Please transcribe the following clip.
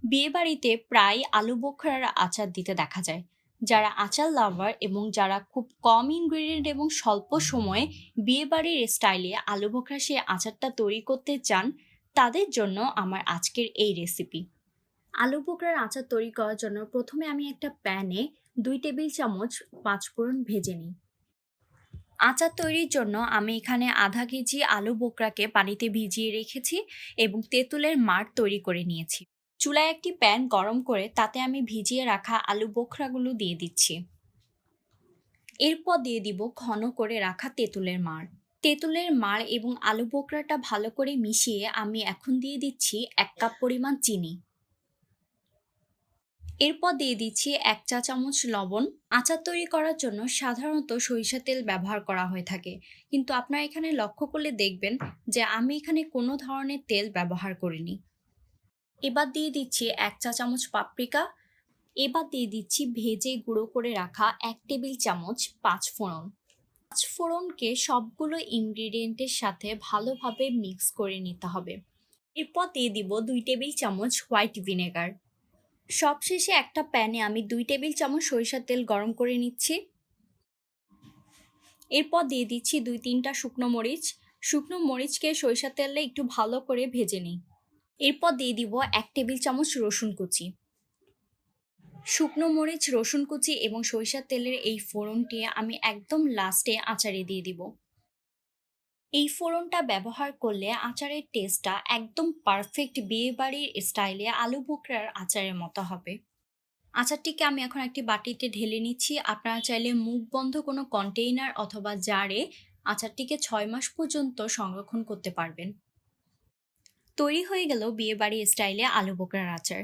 বিয়েবাড়িতে প্রায় আলু বোখরার আচার দিতে দেখা যায়। যারা আচার লাভার এবং যারা খুব কম ইনগ্রেডিয়েন্ট এবং স্বল্প সময়ে বিয়েবাড়ির স্টাইলে আলু বোখরা সে আচারটা তৈরি করতে চান, তাদের জন্য আমার আজকের এই রেসিপি। আলু বোখরার আচার তৈরি করার জন্য প্রথমে আমি একটা প্যানে 2 টেবিল চামচ পাঁচফোড়ন ভেজে নিই। আচার তৈরির জন্য আমি এখানে আধা কেজি আলু বোখরাকে পানিতে ভিজিয়ে রেখেছি এবং তেঁতুলের মাড় তৈরি করে নিয়েছি। চুলায় একটি প্যান গরম করে তাতে আমি ভিজিয়ে রাখা আলু বোখরাগুলো দিয়ে দিচ্ছি। এরপর দিয়ে দিব ঘন করে রাখা তেঁতুলের মাড়। তেঁতুলের মাড় এবং আলু বোখরাটা ভালো করে মিশিয়ে আমি এখন দিয়ে দিচ্ছি 1 কাপ পরিমাণ চিনি। এরপর দিয়ে দিচ্ছি 1 চা চামচ লবণ। আচার তৈরি করার জন্য সাধারণত সরিষার তেল ব্যবহার করা হয়ে থাকে, কিন্তু আপনারা এখানে লক্ষ্য করলে দেখবেন যে আমি এখানে কোনো ধরনের তেল ব্যবহার করিনি। এবার দিয়ে দিচ্ছি 1 চা চামচ পাপরিকা। এবার দিয়ে দিচ্ছি ভেজে গুঁড়ো করে রাখা 1 টেবিল চামচ পাঁচফোড়ন। পাঁচফোড়নকে সবগুলো ইনগ্রিডিয়েন্টের সাথে ভালোভাবে মিক্স করে নিতে হবে। এরপর দিয়ে দিব 2 টেবিল চামচ হোয়াইট ভিনেগার। সবশেষে একটা প্যানে আমি 2 টেবিল চামচ সরিষার তেল গরম করে নিচ্ছি। এরপর দিয়ে দিচ্ছি 2-3টা শুকনো মরিচ। শুকনো মরিচকে সরিষার তেলে একটু ভালো করে ভেজে নিই। এরপর দিয়ে দিব 1 টেবিল চামচ রসুন কুচি। শুকনো মরিচ, রসুন কুচি এবং সরিষার তেলের এই ফোড়নটি আমি একদম লাস্টে আচারে দিয়ে দিব। এই ফোড়নটা ব্যবহার করলে আচারের টেস্টটা একদম পারফেক্ট বিয়েবাড়ির স্টাইলে আলু বোখরার আচারের মতো হবে। আচারটিকে আমি এখন একটি বাটিতে ঢেলে নিচ্ছি। আপনারা চাইলে মুখ বন্ধ কোনো কন্টেইনার অথবা জারে আচারটিকে 6 মাস পর্যন্ত সংরক্ষণ করতে পারবেন। তৈরি হয়ে গেল বিয়েবাড়ি স্টাইলে আলু বোখরার আচার।